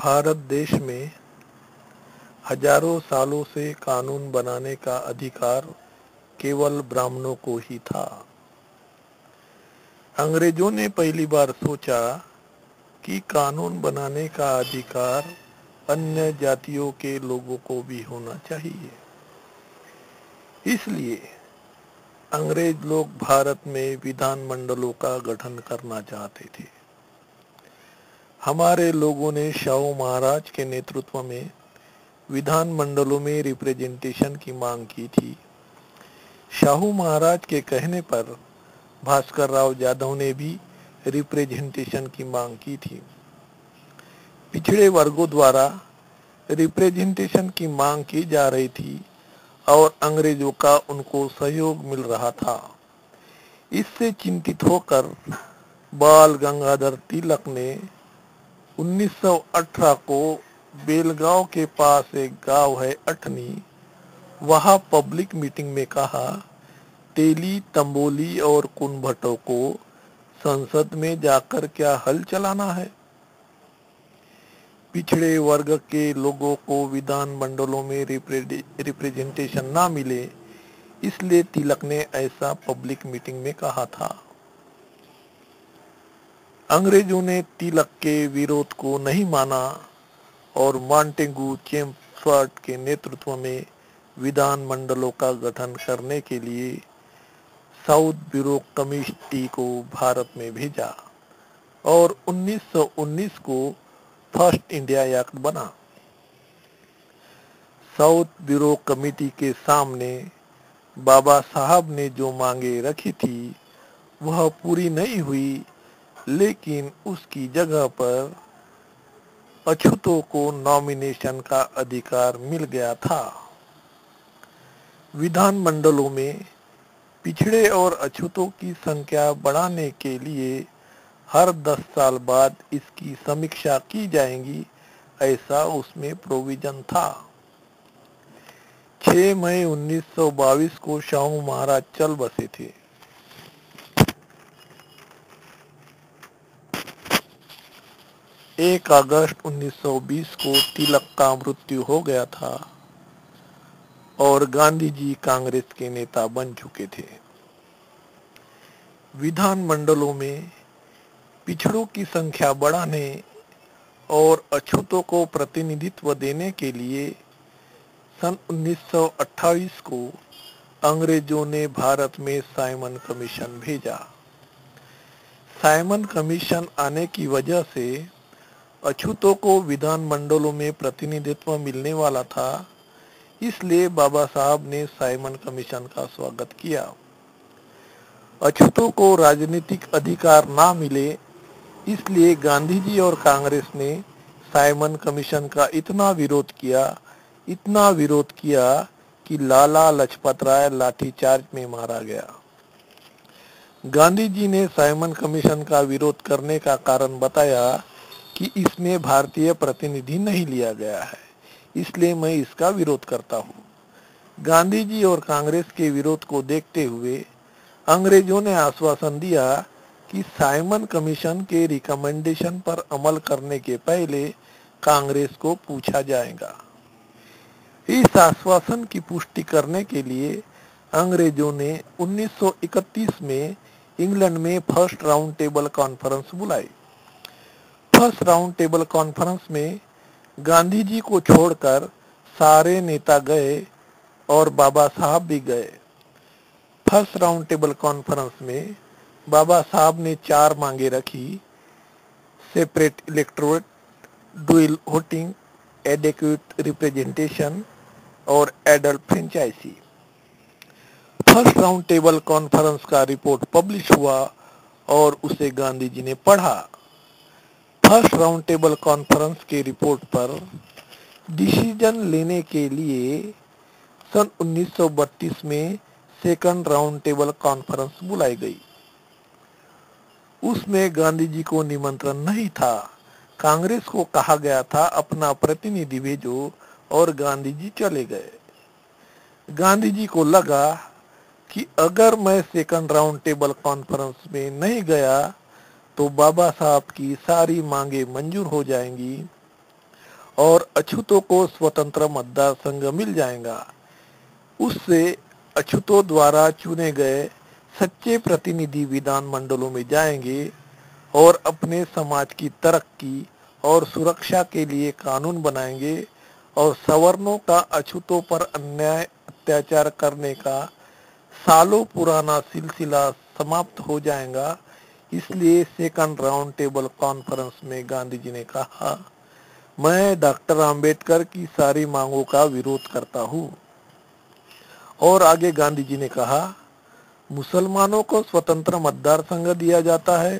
भारत देश में हजारों सालों से कानून बनाने का अधिकार केवल ब्राह्मणों को ही था। अंग्रेजों ने पहली बार सोचा कि कानून बनाने का अधिकार अन्य जातियों के लोगों को भी होना चाहिए। इसलिए अंग्रेज लोग भारत में विधान मंडलों का गठन करना चाहते थे। हमारे लोगों ने शाहू महाराज के नेतृत्व में विधान मंडलों में रिप्रेजेंटेशन की मांग की थी। शाहू महाराज के कहने पर भास्कर राव जाधव ने भी रिप्रेजेंटेशन की मांग की थी। पिछड़े वर्गों द्वारा रिप्रेजेंटेशन की मांग की जा रही थी और अंग्रेजों का उनको सहयोग मिल रहा था। इससे चिंतित होकर बाल गंगाधर तिलक ने 1918 को बेलगांव के पास एक गांव है अठनी, वहां पब्लिक मीटिंग में कहा, तेली, तंबोली और कुनभटों को संसद में जाकर क्या हल चलाना है। पिछड़े वर्ग के लोगों को विधान मंडलों में रिप्रेजेंटेशन ना मिले, इसलिए तिलक ने ऐसा पब्लिक मीटिंग में कहा था। अंग्रेजों ने तिलक के विरोध को नहीं माना और मॉन्टेगू चेम्सफोर्ड के नेतृत्व में विधान मंडलों का गठन करने के लिए साउथ ब्यूरो कमेटी को भारत में भेजा और 1919 को फर्स्ट इंडिया एक्ट बना। साउथ ब्यूरो कमेटी के सामने बाबा साहब ने जो मांगे रखी थी वह पूरी नहीं हुई, लेकिन उसकी जगह पर अछूतों को नॉमिनेशन का अधिकार मिल गया था। विधान मंडलों में पिछड़े और अछूतों की संख्या बढ़ाने के लिए हर 10 साल बाद इसकी समीक्षा की जाएगी, ऐसा उसमें प्रोविजन था। 6 मई 1922 को शाहू महाराज चल बसे थे। 1 अगस्त 1920 को तिलक का मृत्यु हो गया था और गांधी जी कांग्रेस के नेता बन चुके थे। विधान मंडलों में पिछड़ों की संख्या बढ़ाने और अछूतों को प्रतिनिधित्व देने के लिए सन 1928 को अंग्रेजों ने भारत में साइमन कमीशन भेजा। साइमन कमीशन आने की वजह से अछूतों को विधान मंडलों में प्रतिनिधित्व मिलने वाला था, इसलिए बाबा साहब ने साइमन कमीशन का स्वागत किया। अछूतों को राजनीतिक अधिकार ना मिले, इसलिए गांधी जी और कांग्रेस ने साइमन कमीशन का इतना विरोध किया कि लाला लाजपत राय लाठीचार्ज में मारा गया। गांधी जी ने साइमन कमीशन का विरोध करने का कारण बताया कि इसमें भारतीय प्रतिनिधि नहीं लिया गया है, इसलिए मैं इसका विरोध करता हूँ। गांधी जी और कांग्रेस के विरोध को देखते हुए अंग्रेजों ने आश्वासन दिया कि साइमन कमीशन के रिकमेंडेशन पर अमल करने के पहले कांग्रेस को पूछा जाएगा। इस आश्वासन की पुष्टि करने के लिए अंग्रेजों ने 1931 में इंग्लैंड में फर्स्ट राउंड टेबल कॉन्फ्रेंस बुलाई। फर्स्ट राउंड टेबल कॉन्फ्रेंस में गांधी जी को छोड़कर सारे नेता गए और बाबा साहब भी गए। फर्स्ट राउंड टेबल कॉन्फ्रेंस में बाबा साहब ने 4 मांगे रखी: separate electorate, dual voting, adequate representation और adult franchise. First round table conference का रिपोर्ट पब्लिश हुआ और उसे गांधी जी ने पढ़ा। फर्स्ट राउंड टेबल कॉन्फ्रेंस के रिपोर्ट पर डिसीजन लेने के लिए सन 1932 में सेकंड राउंड टेबल कॉन्फ्रेंस बुलाई गई। उसमें गांधी जी को निमंत्रण नहीं था। कांग्रेस को कहा गया था अपना प्रतिनिधि भेजो और गांधी जी चले गए। गांधी जी को लगा कि अगर मैं सेकंड राउंड टेबल कॉन्फ्रेंस में नहीं गया तो बाबा साहब की सारी मांगे मंजूर हो जाएंगी और अछूतों को स्वतंत्र मतदार संघ मिल जाएगा। उससे अछूतों द्वारा चुने गए सच्चे प्रतिनिधि विधान मंडलों में जाएंगे और अपने समाज की तरक्की और सुरक्षा के लिए कानून बनाएंगे और सवर्णों का अछूतों पर अन्याय अत्याचार करने का सालों पुराना सिलसिला समाप्त हो जाएगा। इसलिए सेकंड राउंड टेबल कॉन्फ्रेंस में गांधी जी ने कहा, मैं डॉक्टर आम्बेडकर की सारी मांगों का विरोध करता हूँ। और आगे गांधी जी ने कहा, मुसलमानों को स्वतंत्र मतदार संघ दिया जाता है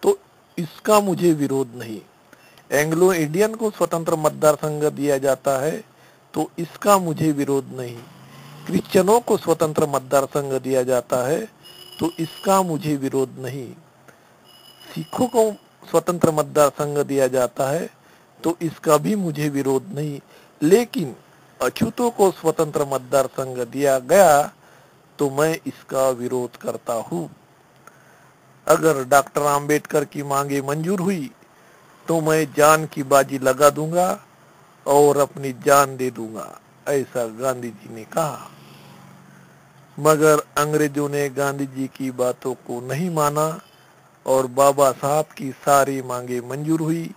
तो इसका मुझे विरोध नहीं, एंग्लो इंडियन को स्वतंत्र मतदार संघ दिया जाता है तो इसका मुझे विरोध नहीं, क्रिश्चियनों को स्वतंत्र मतदार संघ दिया जाता है तो इसका मुझे विरोध नहीं, सिखों को स्वतंत्र मतदार संघ दिया जाता है तो इसका भी मुझे विरोध नहीं, लेकिन अछूतों को स्वतंत्र मतदार संघ दिया गया तो मैं इसका विरोध करता हूँ। अगर डॉक्टर आम्बेडकर की मांगे मंजूर हुई तो मैं जान की बाजी लगा दूंगा और अपनी जान दे दूंगा, ऐसा गांधी जी ने कहा। मगर अंग्रेजों ने गांधी जी की बातों को नहीं माना और बाबा साहब की सारी मांगे मंजूर हुई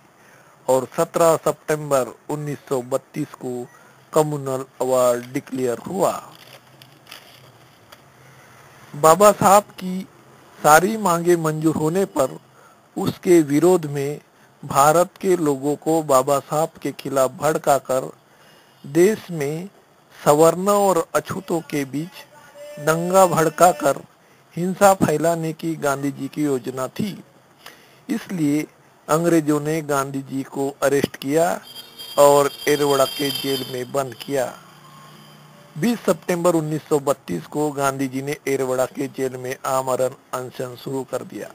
और 17 सितंबर 1932 को कम्युनल अवार्ड डिक्लेयर हुआ। बाबा साहब की सारी मांगे मंजूर होने पर उसके विरोध में भारत के लोगों को बाबा साहब के खिलाफ भड़काकर देश में सवर्ण और अछूतों के बीच दंगा भड़काकर हिंसा फैलाने की गांधी जी की योजना थी। इसलिए अंग्रेजों ने गांधी जी को अरेस्ट किया और एरवड़ा के जेल में बंद किया। 20 सितंबर 1932 को गांधी जी ने एरवड़ा के जेल में आमरण अनशन शुरू कर दिया।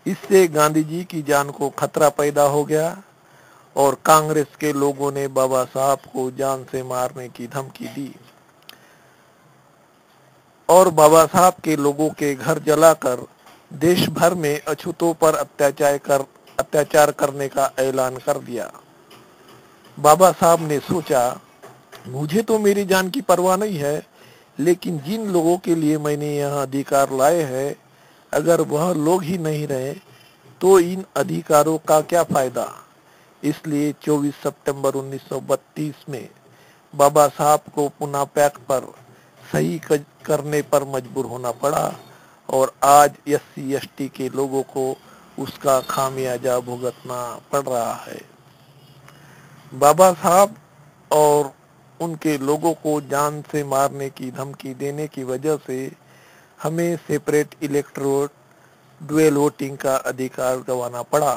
इससे गांधी जी की जान को खतरा पैदा हो गया और कांग्रेस के लोगों ने बाबा साहब को जान से मारने की धमकी दी और बाबा साहब के लोगों के घर जलाकर देश भर में अछूतों पर अत्याचार करने का ऐलान कर दिया। बाबा साहब ने सोचा, मुझे तो मेरी जान की परवाह नहीं है, लेकिन जिन लोगों के लिए मैंने यह अधिकार लाए हैं, अगर वह लोग ही नहीं रहे तो इन अधिकारों का क्या फायदा। इसलिए 24 सितंबर 1932 में बाबा साहब को पुनः पैक पर सही करने पर मजबूर होना पड़ा और आज SC ST के लोगों को उसका खामियाजा भुगतना पड़ रहा है। बाबा साहब और उनके लोगों को जान से मारने की धमकी देने की वजह से हमें सेपरेट इलेक्टोरेट ड्यूअल वोटिंग का अधिकार गंवाना पड़ा।